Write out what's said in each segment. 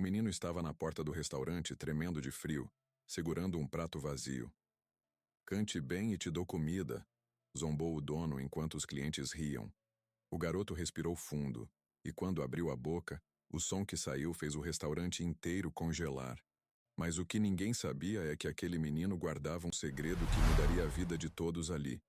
menino estava na porta do restaurante, tremendo de frio, segurando um prato vazio. Cante bem e te dou comida, zombou o dono enquanto os clientes riam. O garoto respirou fundo, e quando abriu a boca, o som que saiu fez o restaurante inteiro congelar. Mas o que ninguém sabia é que aquele menino guardava um segredo que mudaria a vida de todos ali.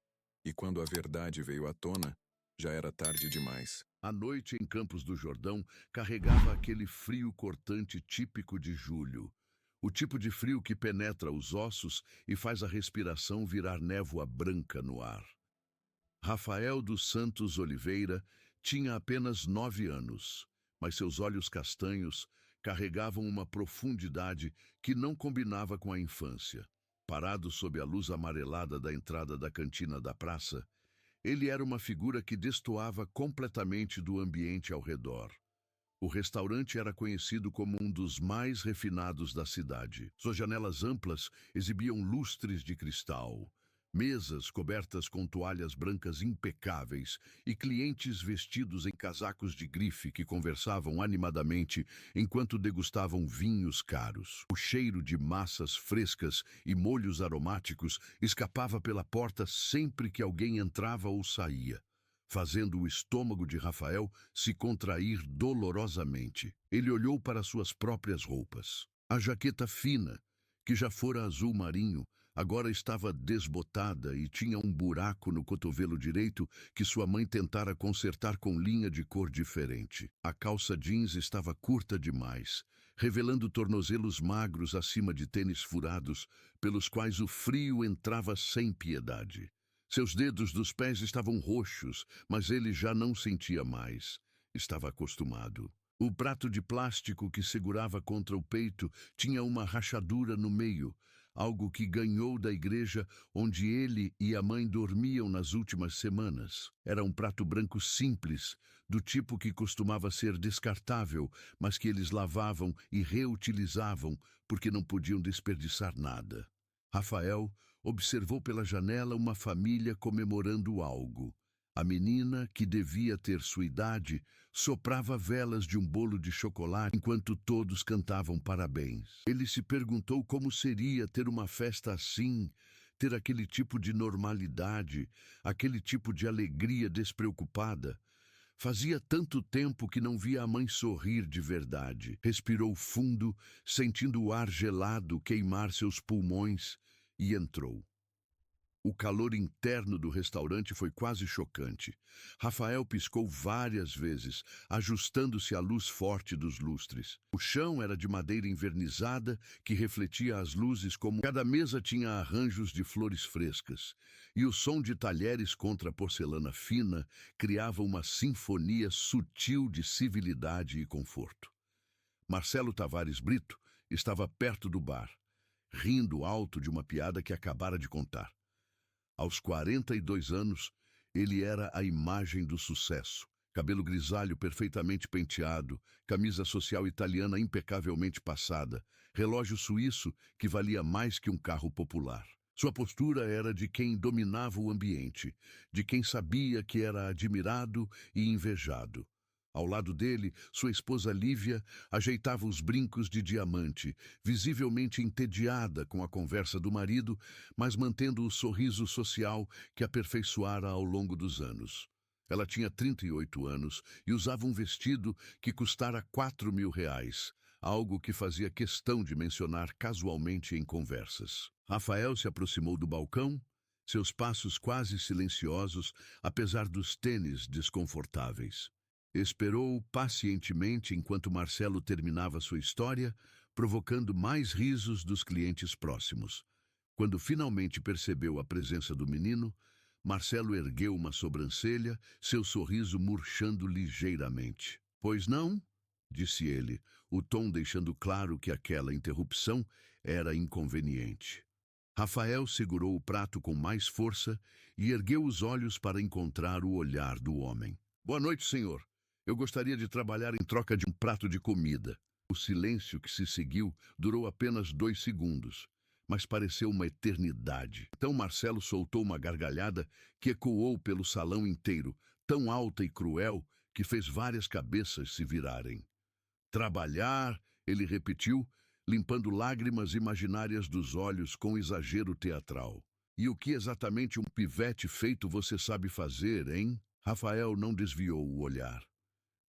E quando a verdade veio à tona, já era tarde demais. A noite em Campos do Jordão carregava aquele frio cortante típico de julho. O tipo de frio que penetra os ossos e faz a respiração virar névoa branca no ar. Rafael dos Santos Oliveira tinha apenas 9 anos, mas seus olhos castanhos carregavam uma profundidade que não combinava com a infância. Parado sob a luz amarelada da entrada da cantina da praça, ele era uma figura que destoava completamente do ambiente ao redor. O restaurante era conhecido como um dos mais refinados da cidade. Suas janelas amplas exibiam lustres de cristal, mesas cobertas com toalhas brancas impecáveis e clientes vestidos em casacos de grife que conversavam animadamente enquanto degustavam vinhos caros. O cheiro de massas frescas e molhos aromáticos escapava pela porta sempre que alguém entrava ou saía, fazendo o estômago de Rafael se contrair dolorosamente. Ele olhou para suas próprias roupas. A jaqueta fina, que já fora azul marinho, agora estava desbotada e tinha um buraco no cotovelo direito que sua mãe tentara consertar com linha de cor diferente. A calça jeans estava curta demais, revelando tornozelos magros acima de tênis furados, pelos quais o frio entrava sem piedade. Seus dedos dos pés estavam roxos, mas ele já não sentia mais. Estava acostumado. O prato de plástico que segurava contra o peito tinha uma rachadura no meio, algo que ganhou da igreja onde ele e a mãe dormiam nas últimas semanas. Era um prato branco simples, do tipo que costumava ser descartável, mas que eles lavavam e reutilizavam porque não podiam desperdiçar nada. Rafael observou pela janela uma família comemorando algo. A menina, que devia ter sua idade, soprava velas de um bolo de chocolate enquanto todos cantavam parabéns. Ele se perguntou como seria ter uma festa assim, ter aquele tipo de normalidade, aquele tipo de alegria despreocupada. Fazia tanto tempo que não via a mãe sorrir de verdade. Respirou fundo, sentindo o ar gelado queimar seus pulmões, e entrou. O calor interno do restaurante foi quase chocante. Rafael piscou várias vezes, ajustando-se à luz forte dos lustres. O chão era de madeira envernizada, que refletia as luzes como cada mesa tinha arranjos de flores frescas. E o som de talheres contra porcelana fina criava uma sinfonia sutil de civilidade e conforto. Marcelo Tavares Brito estava perto do bar, rindo alto de uma piada que acabara de contar. Aos 42 anos, ele era a imagem do sucesso. Cabelo grisalho perfeitamente penteado, camisa social italiana impecavelmente passada, relógio suíço que valia mais que um carro popular. Sua postura era de quem dominava o ambiente, de quem sabia que era admirado e invejado. Ao lado dele, sua esposa Lívia ajeitava os brincos de diamante, visivelmente entediada com a conversa do marido, mas mantendo o sorriso social que aperfeiçoara ao longo dos anos. Ela tinha 38 anos e usava um vestido que custara R$ 4.000, algo que fazia questão de mencionar casualmente em conversas. Rafael se aproximou do balcão, seus passos quase silenciosos, apesar dos tênis desconfortáveis. Esperou pacientemente enquanto Marcelo terminava sua história, provocando mais risos dos clientes próximos. Quando finalmente percebeu a presença do menino, Marcelo ergueu uma sobrancelha, seu sorriso murchando ligeiramente. "Pois não?", disse ele, o tom deixando claro que aquela interrupção era inconveniente. Rafael segurou o prato com mais força e ergueu os olhos para encontrar o olhar do homem. "Boa noite, senhor. Eu gostaria de trabalhar em troca de um prato de comida." O silêncio que se seguiu durou apenas 2 segundos, mas pareceu uma eternidade. Então Marcelo soltou uma gargalhada que ecoou pelo salão inteiro, tão alta e cruel que fez várias cabeças se virarem. "Trabalhar Ele repetiu, limpando lágrimas imaginárias dos olhos com exagero teatral. E o que exatamente um pivete feito você sabe fazer, hein? Rafael não desviou o olhar.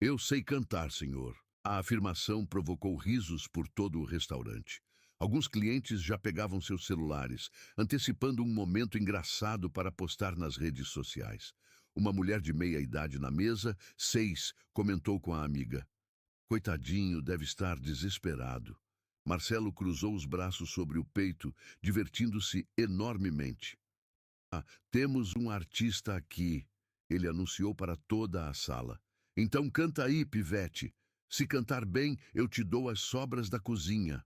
Eu sei cantar, senhor. A afirmação provocou risos por todo o restaurante. Alguns clientes já pegavam seus celulares, antecipando um momento engraçado para postar nas redes sociais. Uma mulher de meia-idade na mesa, 6, comentou com a amiga. Coitadinho, deve estar desesperado. Marcelo cruzou os braços sobre o peito, divertindo-se enormemente. Ah, temos um artista aqui, ele anunciou para toda a sala. Então canta aí, pivete. Se cantar bem, eu te dou as sobras da cozinha.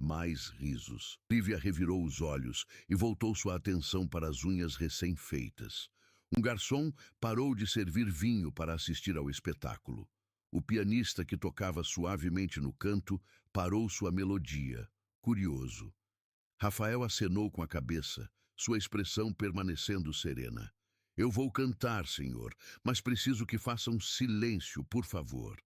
Mais risos. Lívia revirou os olhos e voltou sua atenção para as unhas recém-feitas. Um garçom parou de servir vinho para assistir ao espetáculo. O pianista que tocava suavemente no canto parou sua melodia, curioso. Rafael acenou com a cabeça, sua expressão permanecendo serena. Eu vou cantar, senhor, mas preciso que façam silêncio, por favor.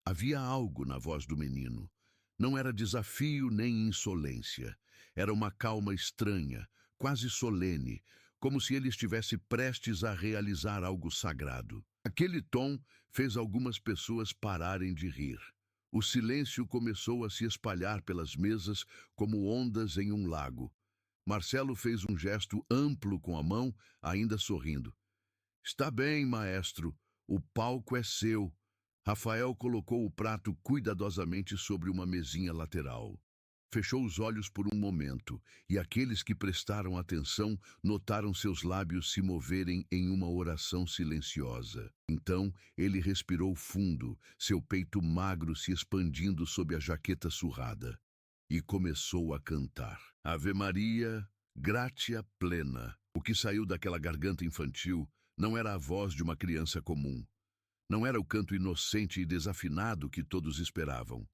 Havia algo na voz do menino. Não era desafio nem insolência. Era uma calma estranha, quase solene, como se ele estivesse prestes a realizar algo sagrado. Aquele tom fez algumas pessoas pararem de rir. O silêncio começou a se espalhar pelas mesas como ondas em um lago. Marcelo fez um gesto amplo com a mão, ainda sorrindo. Está bem, maestro. O palco é seu. Rafael colocou o prato cuidadosamente sobre uma mesinha lateral. Fechou os olhos por um momento, e aqueles que prestaram atenção notaram seus lábios se moverem em uma oração silenciosa. Então, ele respirou fundo, seu peito magro se expandindo sob a jaqueta surrada, e começou a cantar. Ave Maria, gratia plena. O que saiu daquela garganta infantil não era a voz de uma criança comum. Não era o canto inocente e desafinado que todos esperavam.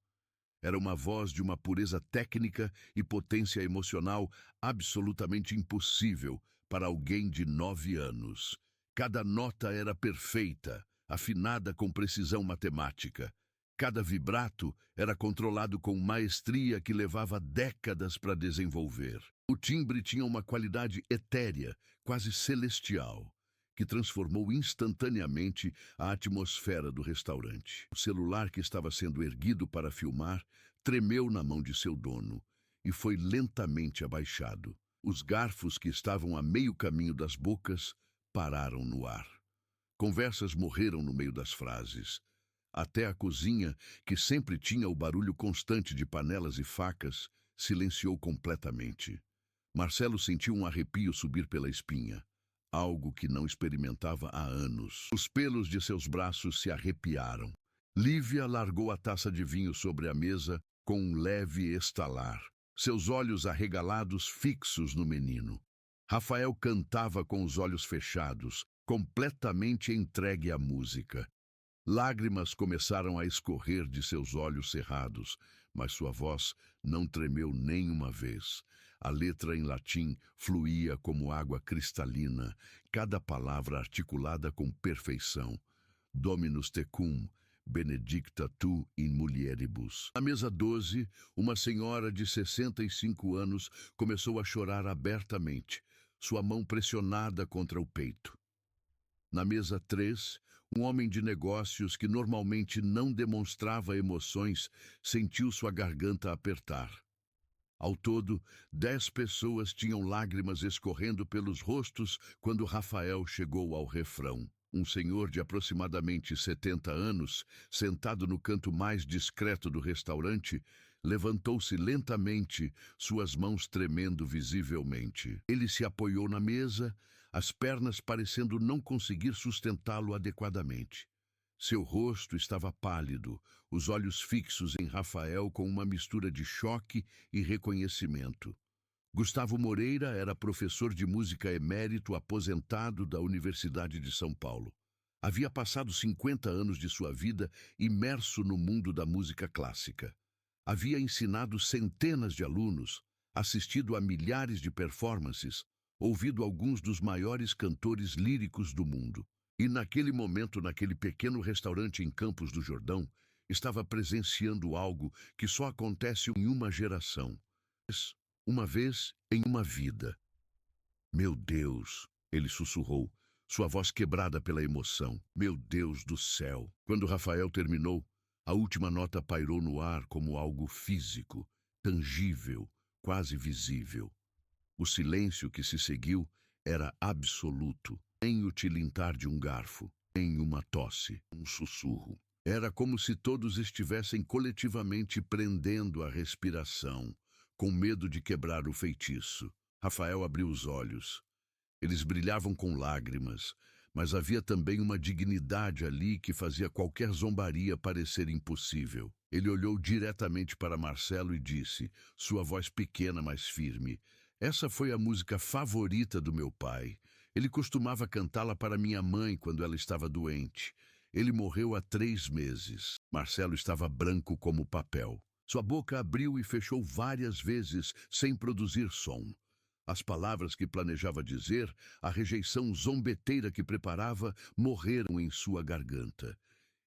Era uma voz de uma pureza técnica e potência emocional absolutamente impossível para alguém de 9 anos. Cada nota era perfeita, afinada com precisão matemática. Cada vibrato era controlado com maestria que levava décadas para desenvolver. O timbre tinha uma qualidade etérea, quase celestial, que transformou instantaneamente a atmosfera do restaurante. O celular que estava sendo erguido para filmar tremeu na mão de seu dono e foi lentamente abaixado. Os garfos que estavam a meio caminho das bocas pararam no ar. Conversas morreram no meio das frases. Até a cozinha, que sempre tinha o barulho constante de panelas e facas, silenciou completamente. Marcelo sentiu um arrepio subir pela espinha. Algo que não experimentava há anos. Os pelos de seus braços se arrepiaram. Lívia largou a taça de vinho sobre a mesa com um leve estalar, seus olhos arregalados fixos no menino. Rafael cantava com os olhos fechados, completamente entregue à música. Lágrimas começaram a escorrer de seus olhos cerrados, mas sua voz não tremeu nem uma vez. A letra em latim fluía como água cristalina, cada palavra articulada com perfeição. Dominus tecum, benedicta tu in mulieribus. Na mesa 12, uma senhora de 65 anos começou a chorar abertamente, sua mão pressionada contra o peito. Na mesa 3, um homem de negócios que normalmente não demonstrava emoções sentiu sua garganta apertar. Ao todo, 10 pessoas tinham lágrimas escorrendo pelos rostos quando Rafael chegou ao refrão. Um senhor de aproximadamente 70 anos, sentado no canto mais discreto do restaurante, levantou-se lentamente, suas mãos tremendo visivelmente. Ele se apoiou na mesa, as pernas parecendo não conseguir sustentá-lo adequadamente. Seu rosto estava pálido, os olhos fixos em Rafael com uma mistura de choque e reconhecimento. Gustavo Moreira era professor de música emérito aposentado da Universidade de São Paulo. Havia passado 50 anos de sua vida imerso no mundo da música clássica. Havia ensinado centenas de alunos, assistido a milhares de performances, ouvido alguns dos maiores cantores líricos do mundo. E naquele momento, naquele pequeno restaurante em Campos do Jordão, estava presenciando algo que só acontece em uma geração. Uma vez em uma vida. Meu Deus, ele sussurrou, sua voz quebrada pela emoção. Meu Deus do céu. Quando Rafael terminou, a última nota pairou no ar como algo físico, tangível, quase visível. O silêncio que se seguiu era absoluto, nem o tilintar de um garfo, nem uma tosse, um sussurro. Era como se todos estivessem coletivamente prendendo a respiração, com medo de quebrar o feitiço. Rafael abriu os olhos. Eles brilhavam com lágrimas, mas havia também uma dignidade ali que fazia qualquer zombaria parecer impossível. Ele olhou diretamente para Marcelo e disse, sua voz pequena, mas firme, essa foi a música favorita do meu pai. Ele costumava cantá-la para minha mãe quando ela estava doente. Ele morreu há 3 meses. Marcelo estava branco como papel. Sua boca abriu e fechou várias vezes, sem produzir som. As palavras que planejava dizer, a rejeição zombeteira que preparava, morreram em sua garganta.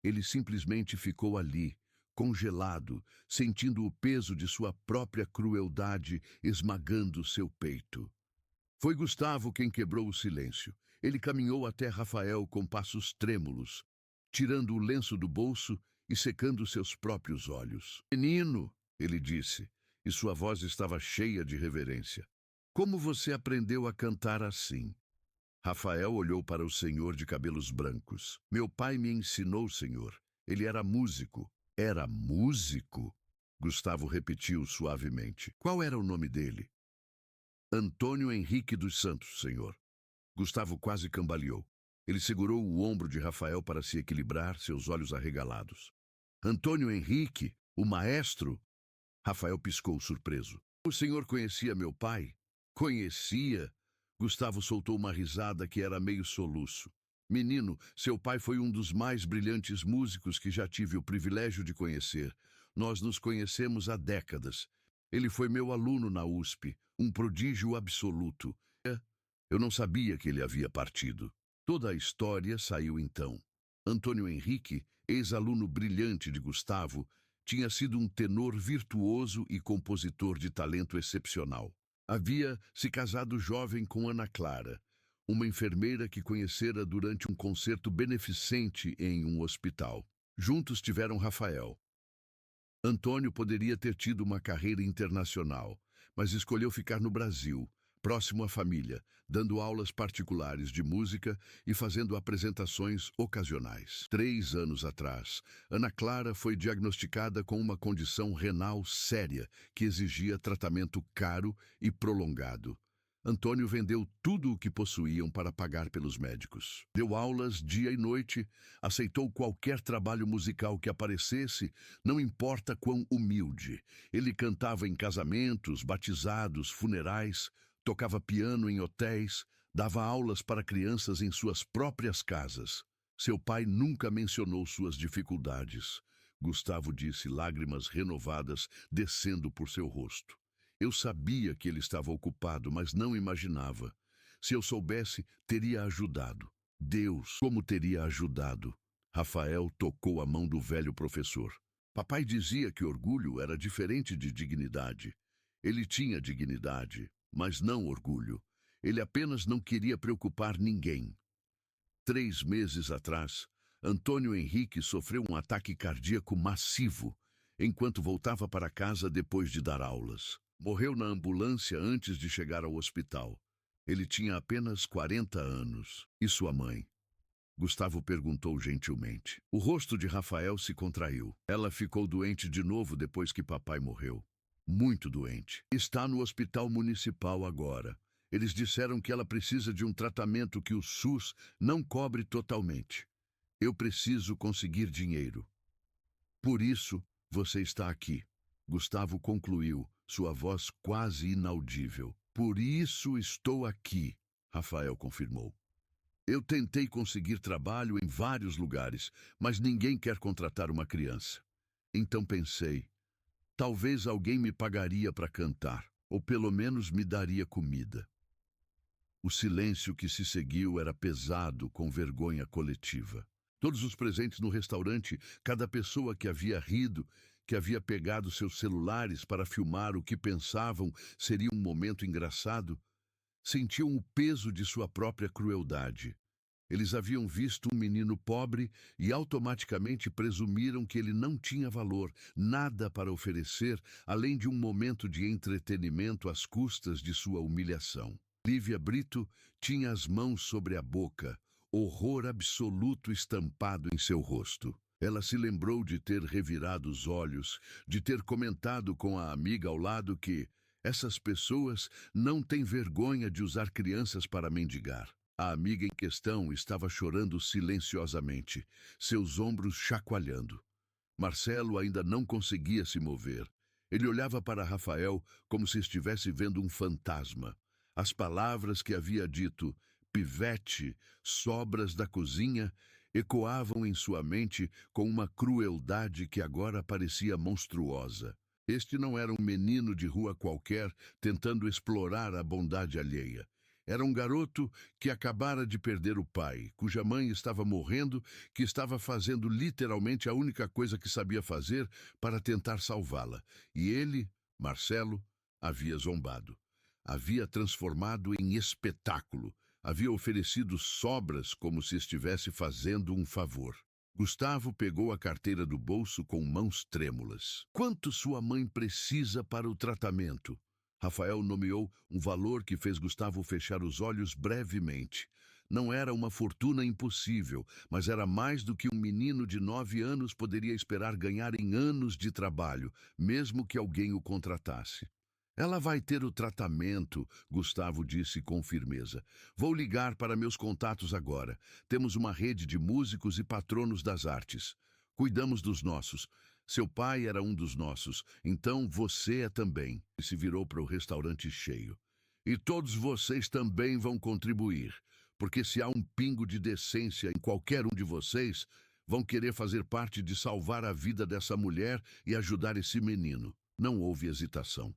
Ele simplesmente ficou ali, congelado, sentindo o peso de sua própria crueldade esmagando seu peito. Foi Gustavo quem quebrou o silêncio. Ele caminhou até Rafael com passos trêmulos, tirando o lenço do bolso e secando seus próprios olhos. Menino, ele disse, e sua voz estava cheia de reverência. Como você aprendeu a cantar assim? Rafael olhou para o senhor de cabelos brancos. Meu pai me ensinou, senhor. Ele era músico. Era músico? Gustavo repetiu suavemente. Qual era o nome dele? Antônio Henrique dos Santos, senhor. Gustavo quase cambaleou. Ele segurou o ombro de Rafael para se equilibrar, seus olhos arregalados. Antônio Henrique, o maestro? Rafael piscou surpreso. O senhor conhecia meu pai? Conhecia? Gustavo soltou uma risada que era meio soluço. Menino, seu pai foi um dos mais brilhantes músicos que já tive o privilégio de conhecer. Nós nos conhecemos há décadas. Ele foi meu aluno na USP, um prodígio absoluto. Eu não sabia que ele havia partido. Toda a história saiu então. Antônio Henrique, ex-aluno brilhante de Gustavo, tinha sido um tenor virtuoso e compositor de talento excepcional. Havia se casado jovem com Ana Clara, uma enfermeira que conhecera durante um concerto beneficente em um hospital. Juntos tiveram Rafael. Antônio poderia ter tido uma carreira internacional, mas escolheu ficar no Brasil, próximo à família, dando aulas particulares de música e fazendo apresentações ocasionais. 3 anos atrás, Ana Clara foi diagnosticada com uma condição renal séria que exigia tratamento caro e prolongado. Antônio vendeu tudo o que possuíam para pagar pelos médicos. Deu aulas dia e noite, aceitou qualquer trabalho musical que aparecesse, não importa quão humilde. Ele cantava em casamentos, batizados, funerais, tocava piano em hotéis, dava aulas para crianças em suas próprias casas. Seu pai nunca mencionou suas dificuldades. Gustavo disse, lágrimas renovadas descendo por seu rosto. Eu sabia que ele estava ocupado, mas não imaginava. Se eu soubesse, teria ajudado. Deus, como teria ajudado? Rafael tocou a mão do velho professor. Papai dizia que orgulho era diferente de dignidade. Ele tinha dignidade, mas não orgulho. Ele apenas não queria preocupar ninguém. 3 meses atrás, Antônio Henrique sofreu um ataque cardíaco massivo, enquanto voltava para casa depois de dar aulas. Morreu na ambulância antes de chegar ao hospital. Ele tinha apenas 40 anos. E sua mãe? Gustavo perguntou gentilmente. O rosto de Rafael se contraiu. Ela ficou doente de novo depois que papai morreu. Muito doente. Está no hospital municipal agora. Eles disseram que ela precisa de um tratamento que o SUS não cobre totalmente. Eu preciso conseguir dinheiro. Por isso, você está aqui. Gustavo concluiu, sua voz quase inaudível. Por isso estou aqui, Rafael confirmou. Eu tentei conseguir trabalho em vários lugares, mas ninguém quer contratar uma criança. Então pensei, talvez alguém me pagaria para cantar, ou pelo menos me daria comida. O silêncio que se seguiu era pesado com vergonha coletiva. Todos os presentes no restaurante, cada pessoa que havia rido, que havia pegado seus celulares para filmar o que pensavam seria um momento engraçado, sentiam o peso de sua própria crueldade. Eles haviam visto um menino pobre e automaticamente presumiram que ele não tinha valor, nada para oferecer, além de um momento de entretenimento às custas de sua humilhação. Lívia Brito tinha as mãos sobre a boca, horror absoluto estampado em seu rosto. Ela se lembrou de ter revirado os olhos, de ter comentado com a amiga ao lado que essas pessoas não têm vergonha de usar crianças para mendigar. A amiga em questão estava chorando silenciosamente, seus ombros chacoalhando. Marcelo ainda não conseguia se mover. Ele olhava para Rafael como se estivesse vendo um fantasma. As palavras que havia dito, pivete, sobras da cozinha, ecoavam em sua mente com uma crueldade que agora parecia monstruosa. Este não era um menino de rua qualquer tentando explorar a bondade alheia. Era um garoto que acabara de perder o pai, cuja mãe estava morrendo, que estava fazendo literalmente a única coisa que sabia fazer para tentar salvá-la. E ele, Marcelo, havia zombado. Havia transformado em espetáculo. Havia oferecido sobras como se estivesse fazendo um favor. Gustavo pegou a carteira do bolso com mãos trêmulas. Quanto sua mãe precisa para o tratamento? Rafael nomeou um valor que fez Gustavo fechar os olhos brevemente. Não era uma fortuna impossível, mas era mais do que um menino de 9 anos poderia esperar ganhar em anos de trabalho, mesmo que alguém o contratasse. Ela vai ter o tratamento, Gustavo disse com firmeza. Vou ligar para meus contatos agora. Temos uma rede de músicos e patronos das artes. Cuidamos dos nossos. Seu pai era um dos nossos, então você é também. E se virou para o restaurante cheio. E todos vocês também vão contribuir, porque se há um pingo de decência em qualquer um de vocês, vão querer fazer parte de salvar a vida dessa mulher e ajudar esse menino. Não houve hesitação.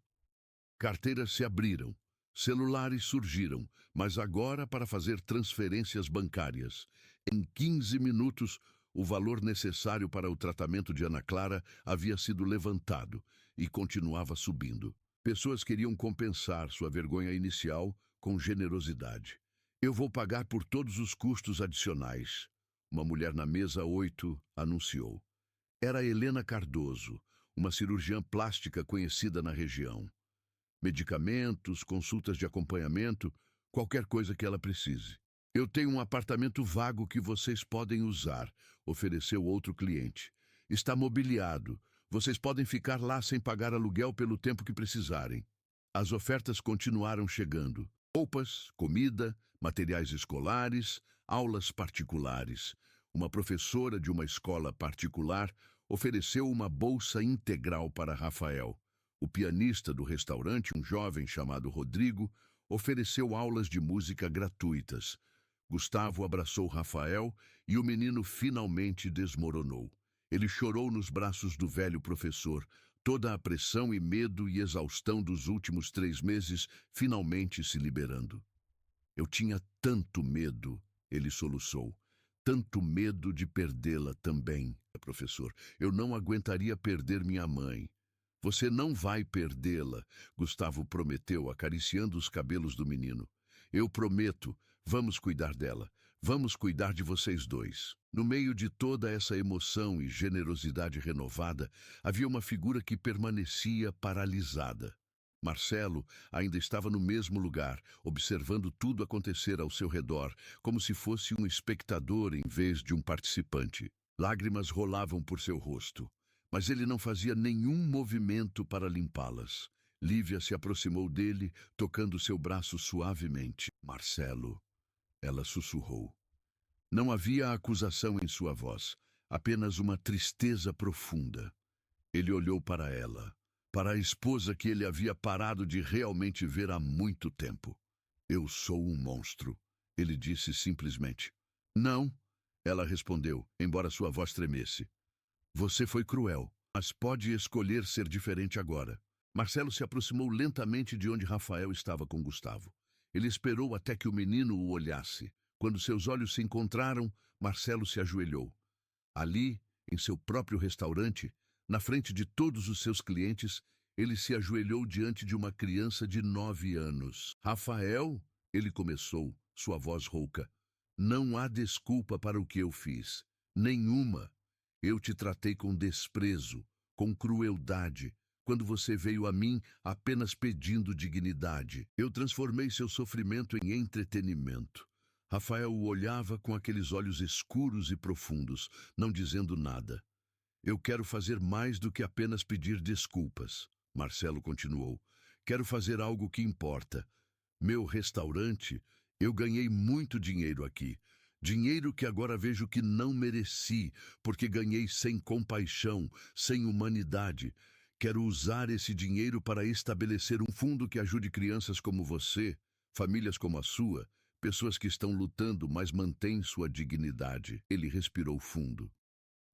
Carteiras se abriram, celulares surgiram, mas agora para fazer transferências bancárias. Em 15 minutos, o valor necessário para o tratamento de Ana Clara havia sido levantado e continuava subindo. Pessoas queriam compensar sua vergonha inicial com generosidade. Eu vou pagar por todos os custos adicionais, uma mulher na mesa 8 anunciou. Era Helena Cardoso, uma cirurgiã plástica conhecida na região. Medicamentos, consultas de acompanhamento, qualquer coisa que ela precise. Eu tenho um apartamento vago que vocês podem usar, ofereceu outro cliente. Está mobiliado. Vocês podem ficar lá sem pagar aluguel pelo tempo que precisarem. As ofertas continuaram chegando. Roupas, comida, materiais escolares, aulas particulares. Uma professora de uma escola particular ofereceu uma bolsa integral para Rafael. O pianista do restaurante, um jovem chamado Rodrigo, ofereceu aulas de música gratuitas. Gustavo abraçou Rafael e o menino finalmente desmoronou. Ele chorou nos braços do velho professor. Toda a pressão e medo e exaustão dos últimos 3 meses finalmente se liberando. Eu tinha tanto medo, ele soluçou. Tanto medo de perdê-la também, professor. Eu não aguentaria perder minha mãe. Você não vai perdê-la, Gustavo prometeu, acariciando os cabelos do menino. Eu prometo, vamos cuidar dela. Vamos cuidar de vocês dois. No meio de toda essa emoção e generosidade renovada, havia uma figura que permanecia paralisada. Marcelo ainda estava no mesmo lugar, observando tudo acontecer ao seu redor, como se fosse um espectador em vez de um participante. Lágrimas rolavam por seu rosto, mas ele não fazia nenhum movimento para limpá-las. Lívia se aproximou dele, tocando seu braço suavemente. Marcelo, ela sussurrou. Não havia acusação em sua voz, apenas uma tristeza profunda. Ele olhou para ela, para a esposa que ele havia parado de realmente ver há muito tempo. Eu sou um monstro, ele disse simplesmente. Não, ela respondeu, embora sua voz tremesse. Você foi cruel, mas pode escolher ser diferente agora. Marcelo se aproximou lentamente de onde Rafael estava com Gustavo. Ele esperou até que o menino o olhasse. Quando seus olhos se encontraram, Marcelo se ajoelhou. Ali, em seu próprio restaurante, na frente de todos os seus clientes, ele se ajoelhou diante de uma criança de 9 anos. Rafael, ele começou, sua voz rouca. Não há desculpa para o que eu fiz. Nenhuma. Eu te tratei com desprezo, com crueldade, quando você veio a mim apenas pedindo dignidade. Eu transformei seu sofrimento em entretenimento. Rafael o olhava com aqueles olhos escuros e profundos, não dizendo nada. Eu quero fazer mais do que apenas pedir desculpas, Marcelo continuou. Quero fazer algo que importa. Meu restaurante, eu ganhei muito dinheiro aqui. Dinheiro que agora vejo que não mereci, porque ganhei sem compaixão, sem humanidade. Quero usar esse dinheiro para estabelecer um fundo que ajude crianças como você, famílias como a sua, pessoas que estão lutando, mas mantêm sua dignidade. Ele respirou fundo.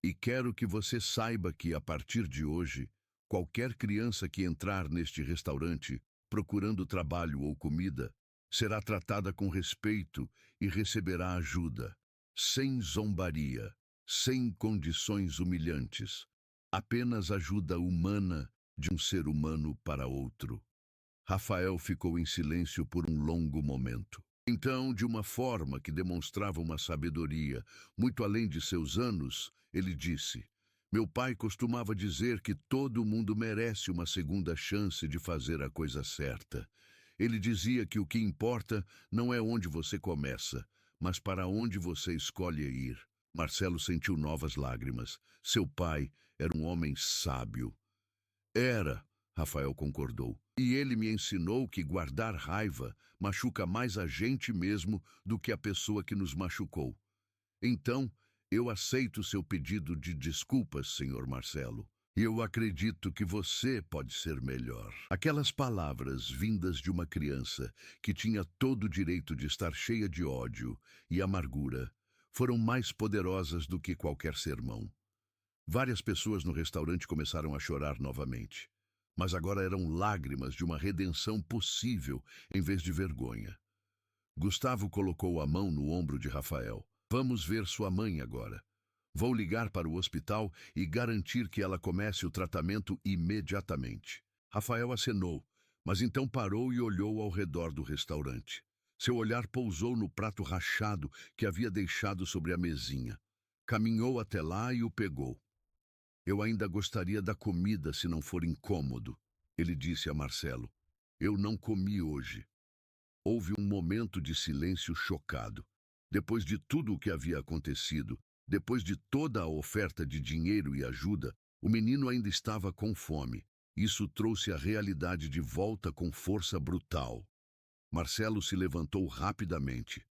E quero que você saiba que, a partir de hoje, qualquer criança que entrar neste restaurante, procurando trabalho ou comida, será tratada com respeito e receberá ajuda, sem zombaria, sem condições humilhantes. Apenas ajuda humana de um ser humano para outro. Rafael ficou em silêncio por um longo momento. Então, de uma forma que demonstrava uma sabedoria muito além de seus anos, ele disse: meu pai costumava dizer que todo mundo merece uma segunda chance de fazer a coisa certa. Ele dizia que o que importa não é onde você começa, mas para onde você escolhe ir. Marcelo sentiu novas lágrimas. Seu pai era um homem sábio. Era, Rafael concordou. E ele me ensinou que guardar raiva machuca mais a gente mesmo do que a pessoa que nos machucou. Então, eu aceito seu pedido de desculpas, senhor Marcelo. E eu acredito que você pode ser melhor. Aquelas palavras vindas de uma criança que tinha todo o direito de estar cheia de ódio e amargura foram mais poderosas do que qualquer sermão. Várias pessoas no restaurante começaram a chorar novamente. Mas agora eram lágrimas de uma redenção possível em vez de vergonha. Gustavo colocou a mão no ombro de Rafael. Vamos ver sua mãe agora. Vou ligar para o hospital e garantir que ela comece o tratamento imediatamente. Rafael acenou, mas então parou e olhou ao redor do restaurante. Seu olhar pousou no prato rachado que havia deixado sobre a mesinha. Caminhou até lá e o pegou. Eu ainda gostaria da comida se não for incômodo, ele disse a Marcelo. Eu não comi hoje. Houve um momento de silêncio chocado. Depois de tudo o que havia acontecido, depois de toda a oferta de dinheiro e ajuda, o menino ainda estava com fome. Isso trouxe a realidade de volta com força brutal. Marcelo se levantou rapidamente.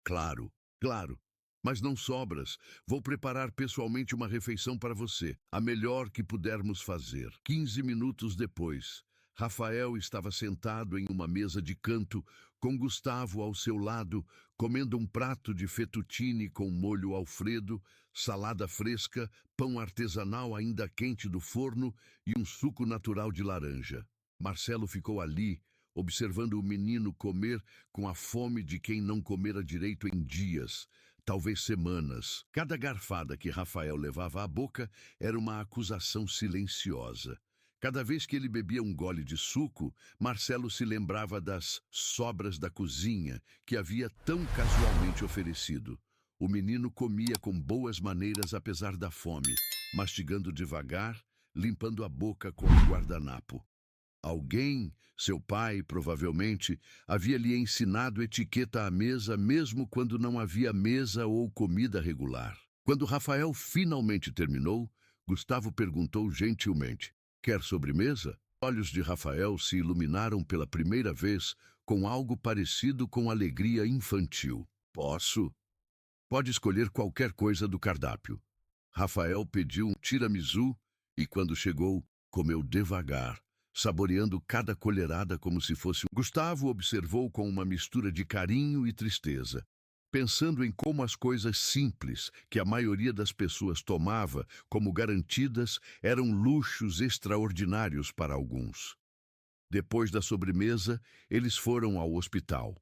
Claro, claro. Mas não sobras. Vou preparar pessoalmente uma refeição para você, a melhor que pudermos fazer. 15 minutos depois, Rafael estava sentado em uma mesa de canto, com Gustavo ao seu lado, comendo um prato de fettuccine com molho Alfredo, salada fresca, pão artesanal ainda quente do forno e um suco natural de laranja. Marcelo ficou ali, observando o menino comer com a fome de quem não comera direito em dias, talvez semanas. Cada garfada que Rafael levava à boca era uma acusação silenciosa. Cada vez que ele bebia um gole de suco, Marcelo se lembrava das sobras da cozinha que havia tão casualmente oferecido. O menino comia com boas maneiras apesar da fome, mastigando devagar, limpando a boca com um guardanapo. Alguém, seu pai, provavelmente, havia lhe ensinado etiqueta à mesa mesmo quando não havia mesa ou comida regular. Quando Rafael finalmente terminou, Gustavo perguntou gentilmente: quer sobremesa? Os olhos de Rafael se iluminaram pela primeira vez com algo parecido com alegria infantil. Posso? Pode escolher qualquer coisa do cardápio. Rafael pediu um tiramisu e, quando chegou, comeu devagar, saboreando cada colherada como se fosse Gustavo observou com uma mistura de carinho e tristeza, pensando em como as coisas simples que a maioria das pessoas tomava como garantidas eram luxos extraordinários para alguns. Depois da sobremesa, eles foram ao hospital.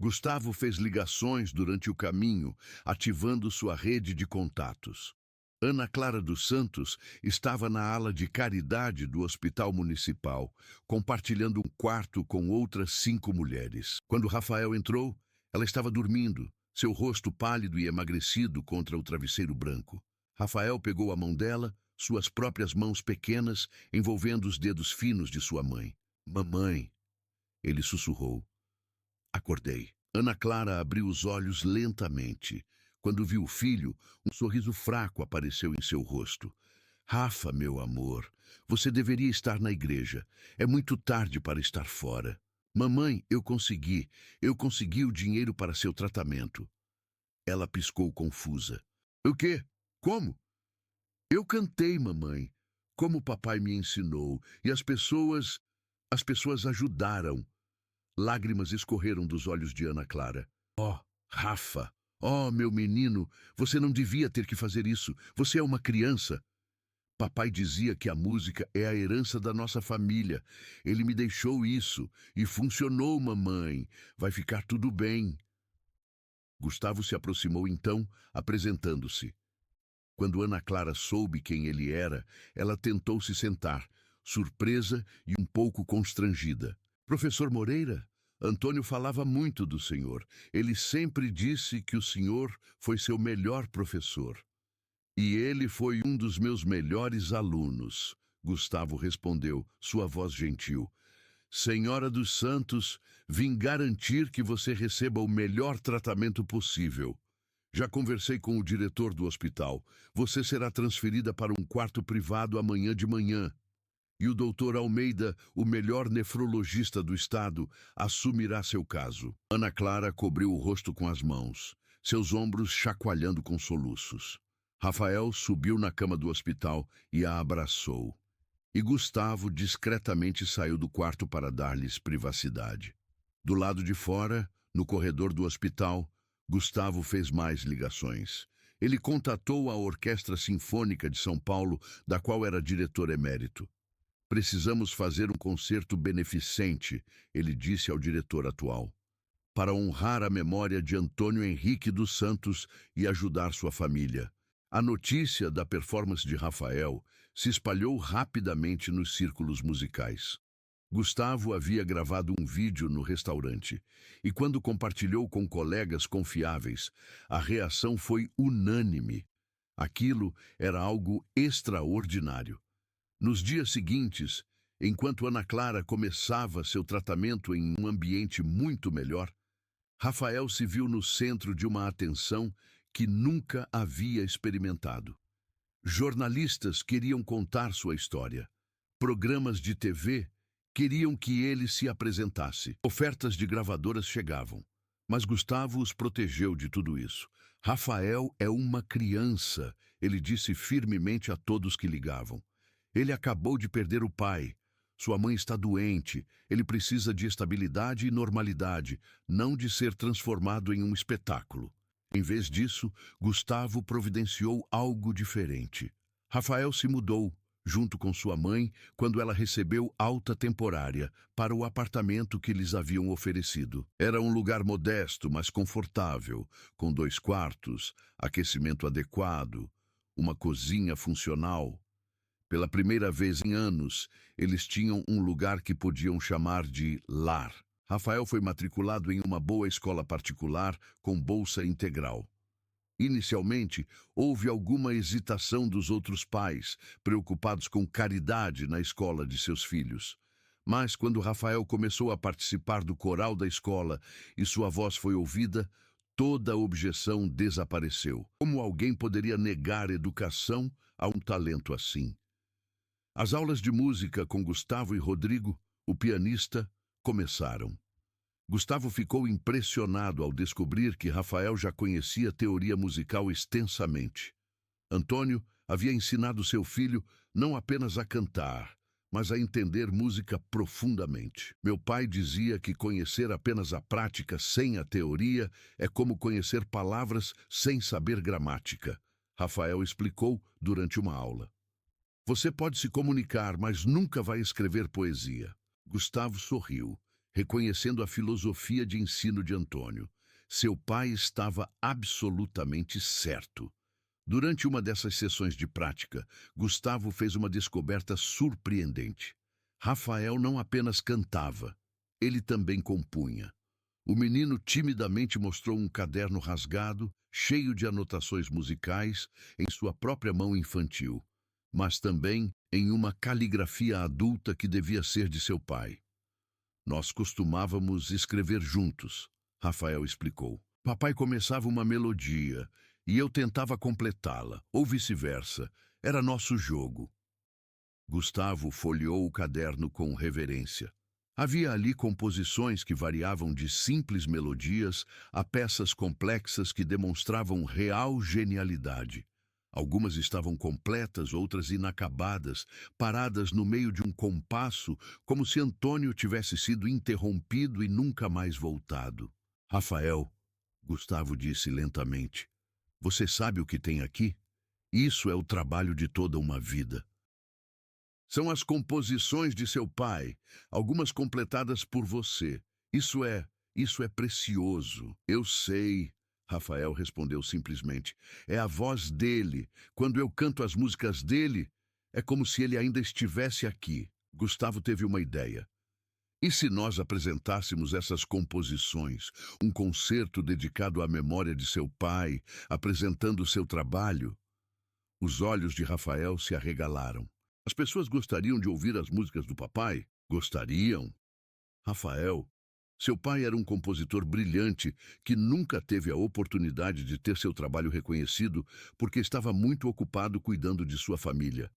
Gustavo fez ligações durante o caminho, ativando sua rede de contatos. Ana Clara dos Santos estava na ala de caridade do Hospital Municipal, compartilhando um quarto com outras 5 mulheres. Quando Rafael entrou, ela estava dormindo, seu rosto pálido e emagrecido contra o travesseiro branco. Rafael pegou a mão dela, suas próprias mãos pequenas, envolvendo os dedos finos de sua mãe. "Mamãe", ele sussurrou. Acordei. Ana Clara abriu os olhos lentamente. Quando viu o filho, um sorriso fraco apareceu em seu rosto. "Rafa, meu amor, você deveria estar na igreja. É muito tarde para estar fora." "Mamãe, eu consegui. Eu consegui o dinheiro para seu tratamento." Ela piscou confusa. "O quê? Como?" "Eu cantei, mamãe, como o papai me ensinou, e as pessoas ajudaram." Lágrimas escorreram dos olhos de Ana Clara. "Oh, Rafa! Oh, meu menino, você não devia ter que fazer isso. Você é uma criança." "Papai dizia que a música é a herança da nossa família. Ele me deixou isso e funcionou, mamãe. Vai ficar tudo bem." Gustavo se aproximou então, apresentando-se. Quando Ana Clara soube quem ele era, ela tentou se sentar, surpresa e um pouco constrangida. "Professor Moreira, Antônio falava muito do senhor. Ele sempre disse que o senhor foi seu melhor professor." "E ele foi um dos meus melhores alunos", Gustavo respondeu, sua voz gentil. "Senhora dos Santos, vim garantir que você receba o melhor tratamento possível. Já conversei com o diretor do hospital. Você será transferida para um quarto privado amanhã de manhã. E o doutor Almeida, o melhor nefrologista do estado, assumirá seu caso." Ana Clara cobriu o rosto com as mãos, seus ombros chacoalhando com soluços. Rafael subiu na cama do hospital e a abraçou. E Gustavo discretamente saiu do quarto para dar-lhes privacidade. Do lado de fora, no corredor do hospital, Gustavo fez mais ligações. Ele contatou a Orquestra Sinfônica de São Paulo, da qual era diretor emérito. "Precisamos fazer um concerto beneficente", ele disse ao diretor atual, "para honrar a memória de Antônio Henrique dos Santos e ajudar sua família." A notícia da performance de Rafael se espalhou rapidamente nos círculos musicais. Gustavo havia gravado um vídeo no restaurante, e quando compartilhou com colegas confiáveis, a reação foi unânime. Aquilo era algo extraordinário. Nos dias seguintes, enquanto Ana Clara começava seu tratamento em um ambiente muito melhor, Rafael se viu no centro de uma atenção que nunca havia experimentado. Jornalistas queriam contar sua história. Programas de TV queriam que ele se apresentasse. Ofertas de gravadoras chegavam, mas Gustavo os protegeu de tudo isso. "Rafael é uma criança", ele disse firmemente a todos que ligavam. "Ele acabou de perder o pai. Sua mãe está doente. Ele precisa de estabilidade e normalidade, não de ser transformado em um espetáculo." Em vez disso, Gustavo providenciou algo diferente. Rafael se mudou, junto com sua mãe, quando ela recebeu alta temporária para o apartamento que lhes haviam oferecido. Era um lugar modesto, mas confortável, com 2 quartos, aquecimento adequado, uma cozinha funcional. Pela primeira vez em anos, eles tinham um lugar que podiam chamar de lar. Rafael foi matriculado em uma boa escola particular com bolsa integral. Inicialmente, houve alguma hesitação dos outros pais, preocupados com caridade na escola de seus filhos. Mas quando Rafael começou a participar do coral da escola e sua voz foi ouvida, toda a objeção desapareceu. Como alguém poderia negar educação a um talento assim? As aulas de música com Gustavo e Rodrigo, o pianista, começaram. Gustavo ficou impressionado ao descobrir que Rafael já conhecia teoria musical extensamente. Antônio havia ensinado seu filho não apenas a cantar, mas a entender música profundamente. "Meu pai dizia que conhecer apenas a prática sem a teoria é como conhecer palavras sem saber gramática", Rafael explicou durante uma aula. "Você pode se comunicar, mas nunca vai escrever poesia." Gustavo sorriu. reconhecendo a filosofia de ensino de Antônio. Seu pai estava absolutamente certo. Durante uma dessas sessões de prática, Gustavo fez uma descoberta surpreendente. Rafael não apenas cantava, ele também compunha. O menino timidamente mostrou um caderno rasgado, cheio de anotações musicais, em sua própria mão infantil, mas também em uma caligrafia adulta que devia ser de seu pai. Nós costumávamos escrever juntos, Rafael explicou. Papai começava uma melodia e eu tentava completá-la, ou vice-versa. Era nosso jogo. Gustavo folheou o caderno com reverência. Havia ali composições que variavam de simples melodias a peças complexas que demonstravam real genialidade. Algumas estavam completas, outras inacabadas, paradas no meio de um compasso, como se Antônio tivesse sido interrompido e nunca mais voltado. Rafael, Gustavo disse lentamente, você sabe o que tem aqui? Isso é o trabalho de toda uma vida. São as composições de seu pai, algumas completadas por você. Isso é precioso. Eu sei, Rafael respondeu simplesmente. É a voz dele. Quando eu canto as músicas dele, é como se ele ainda estivesse aqui. Gustavo teve uma ideia. E se nós apresentássemos essas composições, um concerto dedicado à memória de seu pai, apresentando seu trabalho? Os olhos de Rafael se arregalaram. As pessoas gostariam de ouvir as músicas do papai? Gostariam. Rafael, seu pai era um compositor brilhante que nunca teve a oportunidade de ter seu trabalho reconhecido porque estava muito ocupado cuidando de sua família.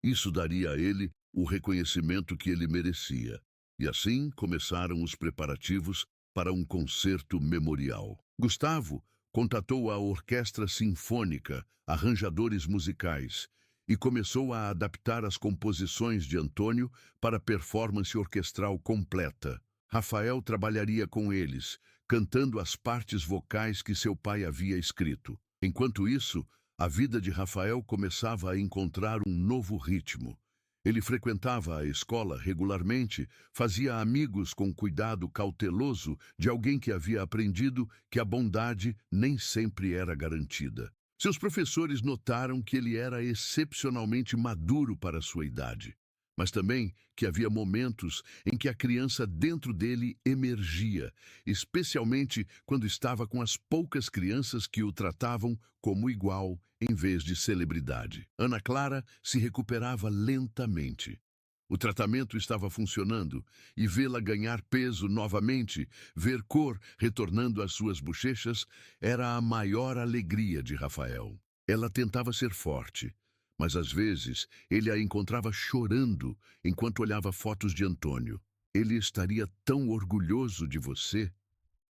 Isso daria a ele o reconhecimento que ele merecia. E assim começaram os preparativos para um concerto memorial. Gustavo contatou a orquestra sinfônica, arranjadores musicais, e começou a adaptar as composições de Antônio para performance orquestral completa. Rafael trabalharia com eles, cantando as partes vocais que seu pai havia escrito. Enquanto isso, a vida de Rafael começava a encontrar um novo ritmo. Ele frequentava a escola regularmente, fazia amigos com cuidado cauteloso de alguém que havia aprendido que a bondade nem sempre era garantida. Seus professores notaram que ele era excepcionalmente maduro para sua idade, mas também que havia momentos em que a criança dentro dele emergia, especialmente quando estava com as poucas crianças que o tratavam como igual em vez de celebridade. Ana Clara se recuperava lentamente. O tratamento estava funcionando e vê-la ganhar peso novamente, ver cor retornando às suas bochechas, era a maior alegria de Rafael. Ela tentava ser forte, mas às vezes ele a encontrava chorando enquanto olhava fotos de Antônio. Ele estaria tão orgulhoso de você,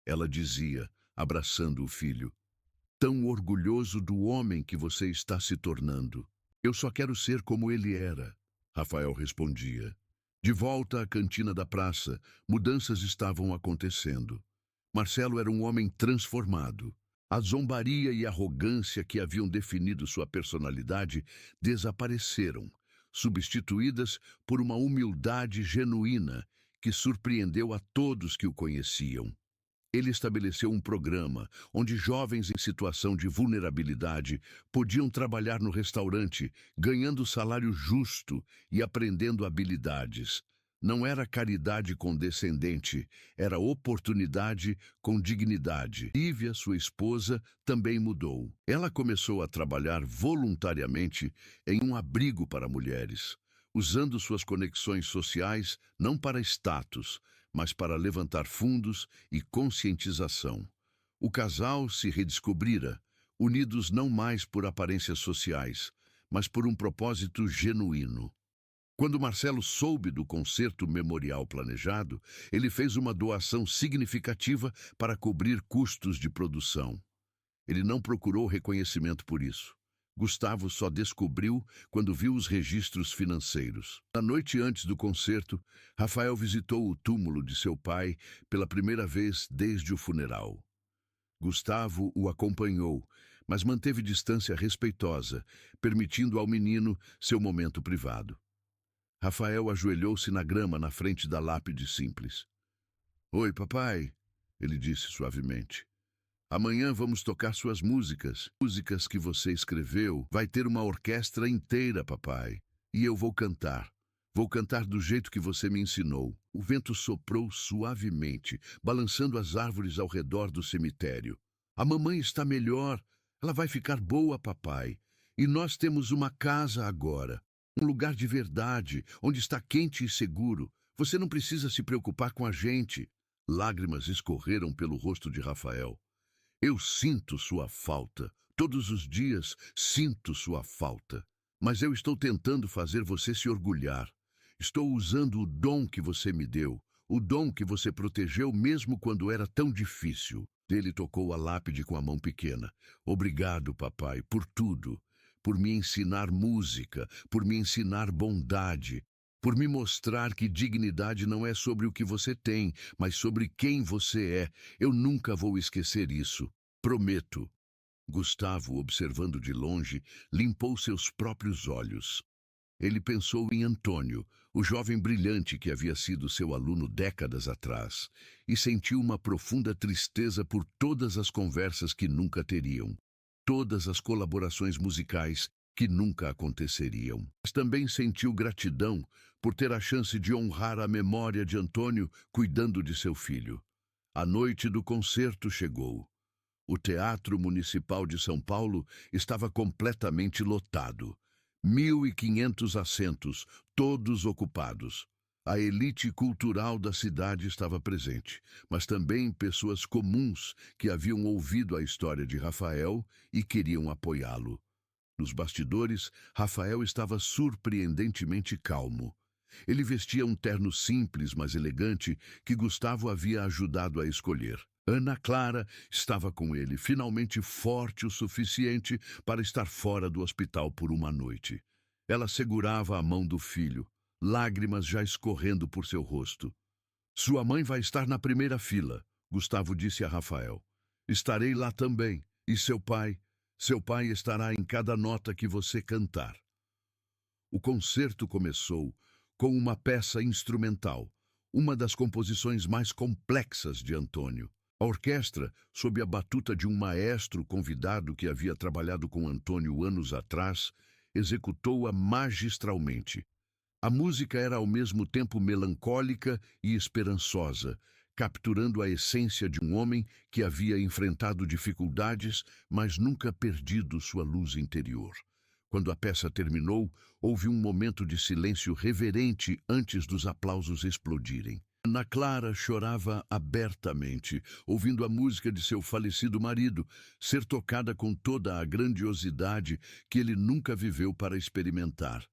ela dizia, abraçando o filho. Tão orgulhoso do homem que você está se tornando. Eu só quero ser como ele era, Rafael respondia. De volta à cantina da praça, mudanças estavam acontecendo. Marcelo era um homem transformado. A zombaria e arrogância que haviam definido sua personalidade desapareceram, substituídas por uma humildade genuína que surpreendeu a todos que o conheciam. Ele estabeleceu um programa onde jovens em situação de vulnerabilidade podiam trabalhar no restaurante, ganhando salário justo e aprendendo habilidades. Não era caridade condescendente, era oportunidade com dignidade. Lívia, sua esposa, também mudou. Ela começou a trabalhar voluntariamente em um abrigo para mulheres, usando suas conexões sociais não para status, mas para levantar fundos e conscientização. O casal se redescobrira, unidos não mais por aparências sociais, mas por um propósito genuíno. Quando Marcelo soube do concerto memorial planejado, ele fez uma doação significativa para cobrir custos de produção. Ele não procurou reconhecimento por isso. Gustavo só descobriu quando viu os registros financeiros. Na noite antes do concerto, Rafael visitou o túmulo de seu pai pela primeira vez desde o funeral. Gustavo o acompanhou, mas manteve distância respeitosa, permitindo ao menino seu momento privado. Rafael ajoelhou-se na grama na frente da lápide simples. Oi, papai, ele disse suavemente. Amanhã vamos tocar suas músicas. Músicas que você escreveu. Vai ter uma orquestra inteira, papai. E eu vou cantar. Vou cantar do jeito que você me ensinou. O vento soprou suavemente, balançando as árvores ao redor do cemitério. A mamãe está melhor. Ela vai ficar boa, papai. E nós temos uma casa agora. Um lugar de verdade, onde está quente e seguro. Você não precisa se preocupar com a gente. Lágrimas escorreram pelo rosto de Rafael. Eu sinto sua falta. Todos os dias sinto sua falta. Mas eu estou tentando fazer você se orgulhar. Estou usando o dom que você me deu, o dom que você protegeu mesmo quando era tão difícil. Ele tocou a lápide com a mão pequena. Obrigado, papai, por tudo. Por me ensinar música, por me ensinar bondade, por me mostrar que dignidade não é sobre o que você tem, mas sobre quem você é. Eu nunca vou esquecer isso. Prometo. Gustavo, observando de longe, limpou seus próprios olhos. Ele pensou em Antônio, o jovem brilhante que havia sido seu aluno décadas atrás, e sentiu uma profunda tristeza por todas as conversas que nunca teriam, todas as colaborações musicais que nunca aconteceriam. Mas também sentiu gratidão por ter a chance de honrar a memória de Antônio cuidando de seu filho. A noite do concerto chegou. O Teatro Municipal de São Paulo estava completamente lotado. 1.500 assentos, todos ocupados. A elite cultural da cidade estava presente, mas também pessoas comuns que haviam ouvido a história de Rafael e queriam apoiá-lo. Nos bastidores, Rafael estava surpreendentemente calmo. Ele vestia um terno simples, mas elegante, que Gustavo havia ajudado a escolher. Ana Clara estava com ele, finalmente forte o suficiente para estar fora do hospital por uma noite. Ela segurava a mão do filho, lágrimas já escorrendo por seu rosto. Sua mãe vai estar na primeira fila, Gustavo disse a Rafael. Estarei lá também. E seu pai? Seu pai estará em cada nota que você cantar. O concerto começou com uma peça instrumental, uma das composições mais complexas de Antônio. A orquestra, sob a batuta de um maestro convidado que havia trabalhado com Antônio anos atrás, executou-a magistralmente. A música era ao mesmo tempo melancólica e esperançosa, capturando a essência de um homem que havia enfrentado dificuldades, mas nunca perdido sua luz interior. Quando a peça terminou, houve um momento de silêncio reverente antes dos aplausos explodirem. Ana Clara chorava abertamente, ouvindo a música de seu falecido marido ser tocada com toda a grandiosidade que ele nunca viveu para experimentar.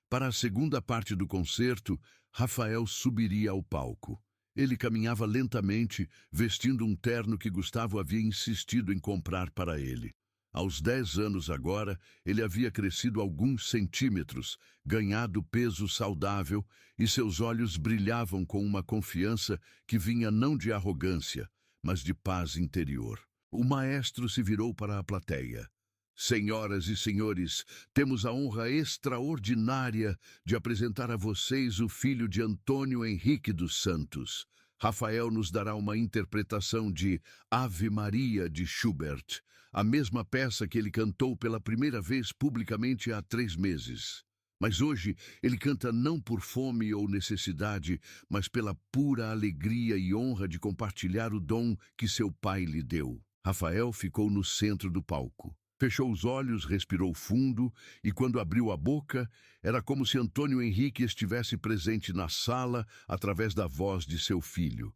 Para a segunda parte do concerto, Rafael subiria ao palco. Ele caminhava lentamente, vestindo um terno que Gustavo havia insistido em comprar para ele. Aos 10 anos agora, ele havia crescido alguns centímetros, ganhado peso saudável, e seus olhos brilhavam com uma confiança que vinha não de arrogância, mas de paz interior. O maestro se virou para a plateia. Senhoras e senhores, temos a honra extraordinária de apresentar a vocês o filho de Antônio Henrique dos Santos. Rafael nos dará uma interpretação de Ave Maria de Schubert, a mesma peça que ele cantou pela primeira vez publicamente há 3 meses. Mas hoje ele canta não por fome ou necessidade, mas pela pura alegria e honra de compartilhar o dom que seu pai lhe deu. Rafael ficou no centro do palco. Fechou os olhos, respirou fundo, e quando abriu a boca, era como se Antônio Henrique estivesse presente na sala através da voz de seu filho.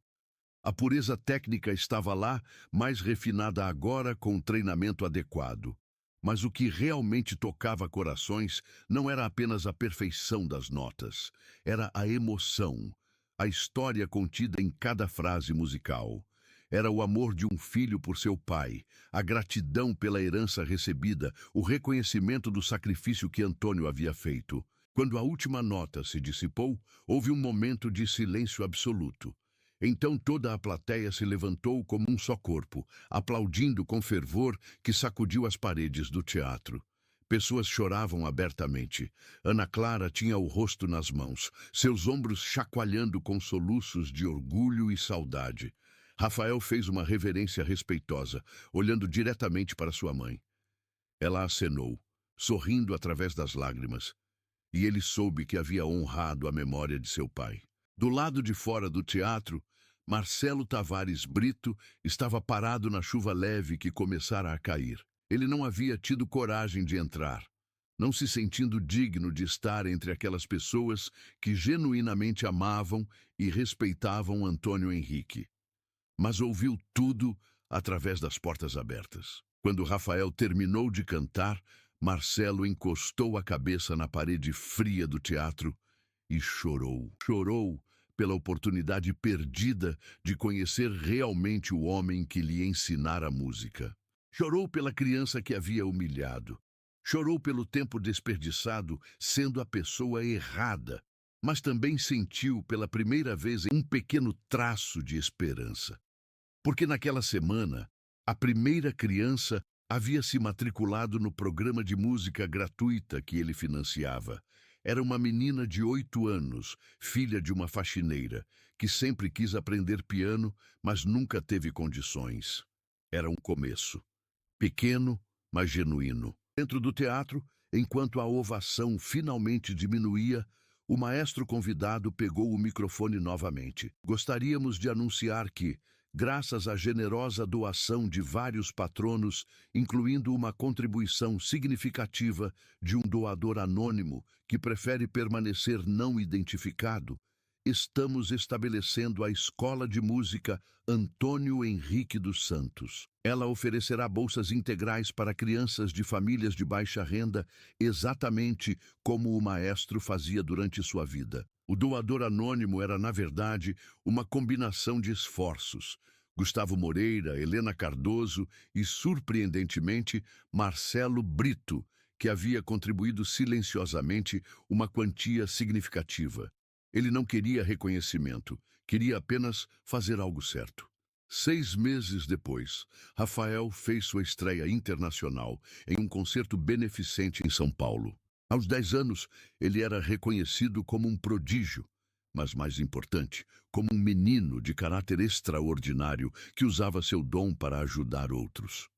A pureza técnica estava lá, mais refinada agora com um treinamento adequado. Mas o que realmente tocava corações não era apenas a perfeição das notas, era a emoção, a história contida em cada frase musical. Era o amor de um filho por seu pai, a gratidão pela herança recebida, o reconhecimento do sacrifício que Antônio havia feito. Quando a última nota se dissipou, houve um momento de silêncio absoluto. Então toda a plateia se levantou como um só corpo, aplaudindo com fervor que sacudiu as paredes do teatro. Pessoas choravam abertamente. Ana Clara tinha o rosto nas mãos, seus ombros chacoalhando com soluços de orgulho e saudade. Rafael fez uma reverência respeitosa, olhando diretamente para sua mãe. Ela acenou, sorrindo através das lágrimas, e ele soube que havia honrado a memória de seu pai. Do lado de fora do teatro, Marcelo Tavares Brito estava parado na chuva leve que começara a cair. Ele não havia tido coragem de entrar, não se sentindo digno de estar entre aquelas pessoas que genuinamente amavam e respeitavam Antônio Henrique. Mas ouviu tudo através das portas abertas. Quando Rafael terminou de cantar, Marcelo encostou a cabeça na parede fria do teatro e chorou. Chorou pela oportunidade perdida de conhecer realmente o homem que lhe ensinara música. Chorou pela criança que havia humilhado. Chorou pelo tempo desperdiçado sendo a pessoa errada. Mas também sentiu pela primeira vez um pequeno traço de esperança. Porque naquela semana, a primeira criança havia se matriculado no programa de música gratuita que ele financiava. Era uma menina de 8 anos, filha de uma faxineira, que sempre quis aprender piano, mas nunca teve condições. Era um começo. Pequeno, mas genuíno. Dentro do teatro, enquanto a ovação finalmente diminuía, o maestro convidado pegou o microfone novamente. Gostaríamos de anunciar que, graças à generosa doação de vários patronos, incluindo uma contribuição significativa de um doador anônimo que prefere permanecer não identificado, estamos estabelecendo a Escola de Música Antônio Henrique dos Santos. Ela oferecerá bolsas integrais para crianças de famílias de baixa renda, exatamente como o maestro fazia durante sua vida. O doador anônimo era, na verdade, uma combinação de esforços. Gustavo Moreira, Helena Cardoso e, surpreendentemente, Marcelo Brito, que havia contribuído silenciosamente uma quantia significativa. Ele não queria reconhecimento, queria apenas fazer algo certo. 6 meses depois, Rafael fez sua estreia internacional em um concerto beneficente em São Paulo. Aos 10 anos, ele era reconhecido como um prodígio, mas mais importante, como um menino de caráter extraordinário que usava seu dom para ajudar outros.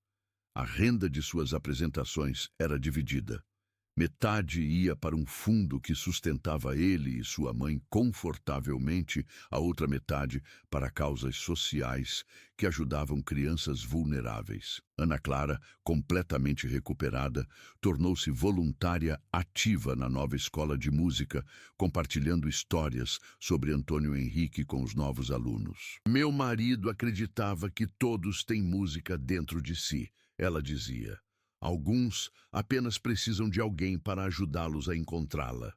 A renda de suas apresentações era dividida. Metade ia para um fundo que sustentava ele e sua mãe confortavelmente, a outra metade para causas sociais que ajudavam crianças vulneráveis. Ana Clara, completamente recuperada, tornou-se voluntária ativa na nova escola de música, compartilhando histórias sobre Antônio Henrique com os novos alunos. Meu marido acreditava que todos têm música dentro de si, ela dizia. Alguns apenas precisam de alguém para ajudá-los a encontrá-la.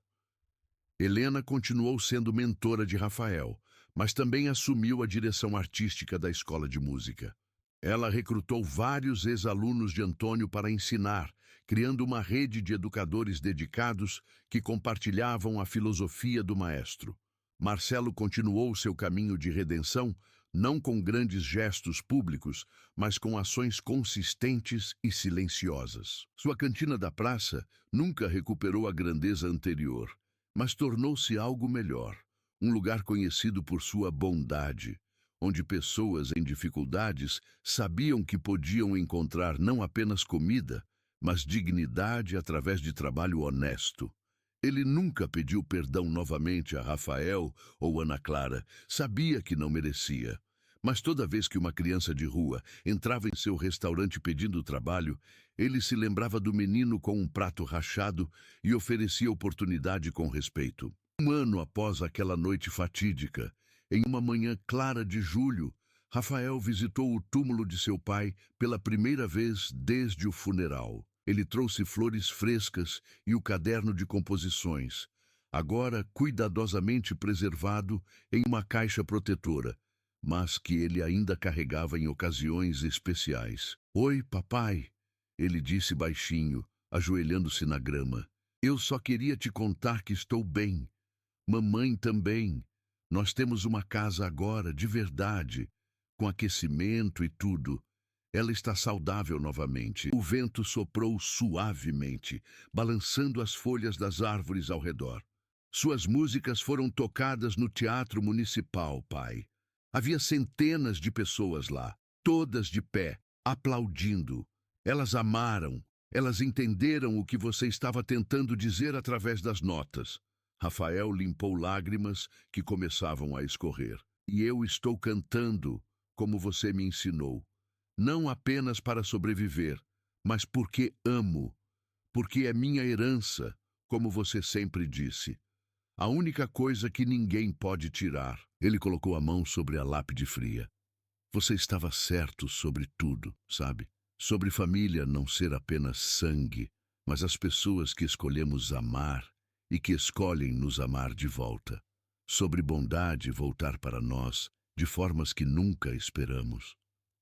Helena continuou sendo mentora de Rafael, mas também assumiu a direção artística da escola de música. Ela recrutou vários ex-alunos de Antônio para ensinar, criando uma rede de educadores dedicados que compartilhavam a filosofia do maestro. Marcelo continuou seu caminho de redenção, não com grandes gestos públicos, mas com ações consistentes e silenciosas. Sua cantina da praça nunca recuperou a grandeza anterior, mas tornou-se algo melhor, um lugar conhecido por sua bondade, onde pessoas em dificuldades sabiam que podiam encontrar não apenas comida, mas dignidade através de trabalho honesto. Ele nunca pediu perdão novamente a Rafael ou Ana Clara, sabia que não merecia. Mas toda vez que uma criança de rua entrava em seu restaurante pedindo trabalho, ele se lembrava do menino com um prato rachado e oferecia oportunidade com respeito. 1 ano após aquela noite fatídica, em uma manhã clara de julho, Rafael visitou o túmulo de seu pai pela primeira vez desde o funeral. Ele trouxe flores frescas e o caderno de composições, agora cuidadosamente preservado em uma caixa protetora, mas que ele ainda carregava em ocasiões especiais. "Oi, papai", ele disse baixinho, ajoelhando-se na grama. "Eu só queria te contar que estou bem. Mamãe também. Nós temos uma casa agora, de verdade, com aquecimento e tudo. Ela está saudável novamente. O vento soprou suavemente, balançando as folhas das árvores ao redor. Suas músicas foram tocadas no Teatro Municipal, pai. Havia centenas de pessoas lá, todas de pé, aplaudindo. Elas amaram, elas entenderam o que você estava tentando dizer através das notas. Rafael limpou lágrimas que começavam a escorrer. E eu estou cantando, como você me ensinou. Não apenas para sobreviver, mas porque amo, porque é minha herança, como você sempre disse. A única coisa que ninguém pode tirar. Ele colocou a mão sobre a lápide fria. Você estava certo sobre tudo, sabe? Sobre família não ser apenas sangue, mas as pessoas que escolhemos amar e que escolhem nos amar de volta. Sobre bondade voltar para nós de formas que nunca esperamos.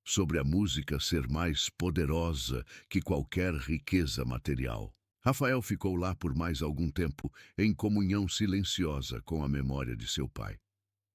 Sobre a música ser mais poderosa que qualquer riqueza material. Rafael ficou lá por mais algum tempo, em comunhão silenciosa com a memória de seu pai.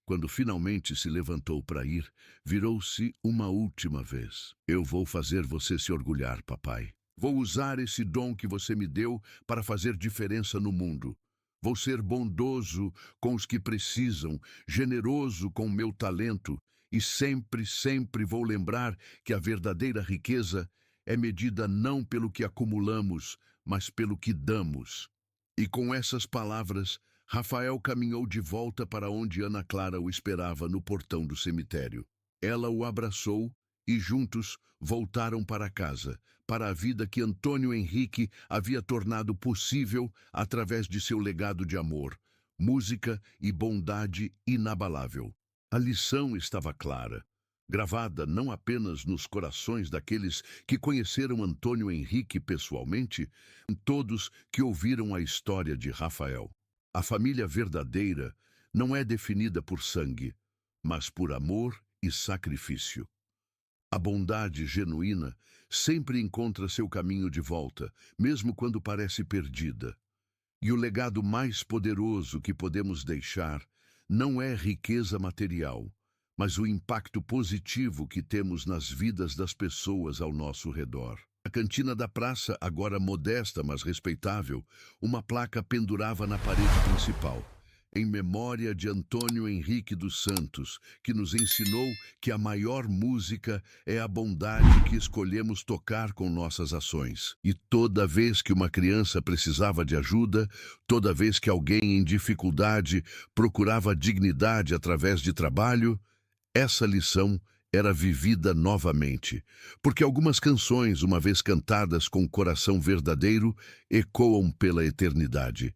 Quando finalmente se levantou para ir, virou-se uma última vez. Eu vou fazer você se orgulhar, papai. Vou usar esse dom que você me deu para fazer diferença no mundo. Vou ser bondoso com os que precisam, generoso com meu talento, e sempre, sempre vou lembrar que a verdadeira riqueza é medida não pelo que acumulamos, mas pelo que damos. E com essas palavras, Rafael caminhou de volta para onde Ana Clara o esperava no portão do cemitério. Ela o abraçou e juntos voltaram para casa, para a vida que Antônio Henrique havia tornado possível através de seu legado de amor, música e bondade inabalável. A lição estava clara, gravada não apenas nos corações daqueles que conheceram Antônio Henrique pessoalmente, em todos que ouviram a história de Rafael. A família verdadeira não é definida por sangue, mas por amor e sacrifício. A bondade genuína sempre encontra seu caminho de volta, mesmo quando parece perdida. E o legado mais poderoso que podemos deixar não é riqueza material, mas o impacto positivo que temos nas vidas das pessoas ao nosso redor. A cantina da praça, agora modesta mas respeitável, uma placa pendurava na parede principal, em memória de Antônio Henrique dos Santos, que nos ensinou que a maior música é a bondade que escolhemos tocar com nossas ações. E toda vez que uma criança precisava de ajuda, toda vez que alguém em dificuldade procurava dignidade através de trabalho, essa lição era vivida novamente, porque algumas canções, uma vez cantadas com coração verdadeiro, ecoam pela eternidade.